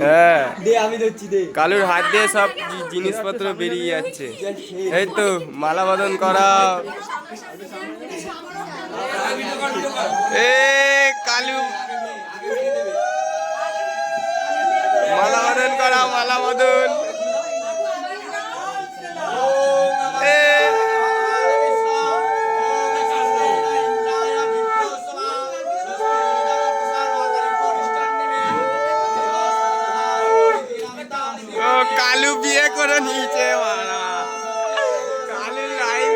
হ্যাঁ, দে আমি ধরছি দে। কালুর হাত দিয়ে সব জিনিসপত্র বেরিয়ে যাচ্ছে। এই তো মালা বদন করা। এ কালু মালা বদন করা, মালা বদন। কালু বিয়ে করে নিয়েছে, মারা কালু লাইন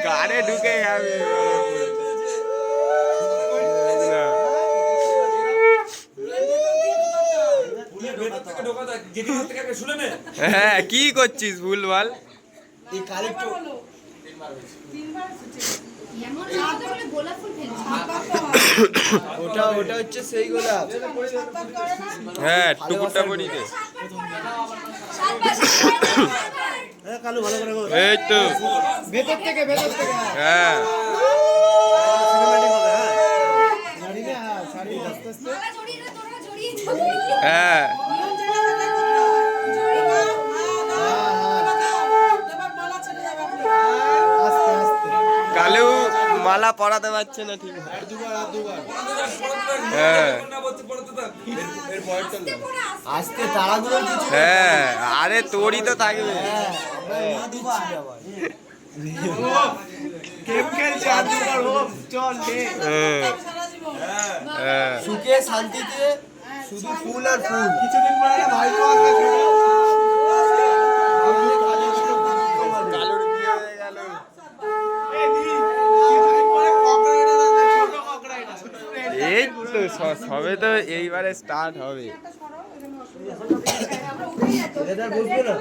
গাড়ে ঢুকে যাবে। হ্যাঁ, কি করছিস ভুলভাল? ওটা ওটা হচ্ছে সেই গোলাপ। হ্যাঁ, টুকুরটা পড়ি দে। কালু ভালো করে এই তো ভেতর থেকে হ্যাঁ, সিনেম্যাটিক হবে। হ্যাঁ শাড়ি নে, হ্যাঁ শাড়ি আস্তে আস্তে। হ্যাঁ আস্তে আস্তে কালু মালা পরাতে পারছে না ঠিক। দুবার হ্যাঁ আস্তে তাড়াহুড়ো কিছু। হ্যাঁ, আরে তোরই তো থাকবে। গেম খেলছে আর দুবার হোক চল নে। হ্যাঁ, সুখে শান্তিতে শুধু ফুল আর ফুল। কিছুদিন পরে একটা ভাইপো আসবে ছোট। কালুর বিয়ে হয়ে গেল। এই তো সবে তো এইবারে স্টার্ট হবে। এটা বুঝবে না।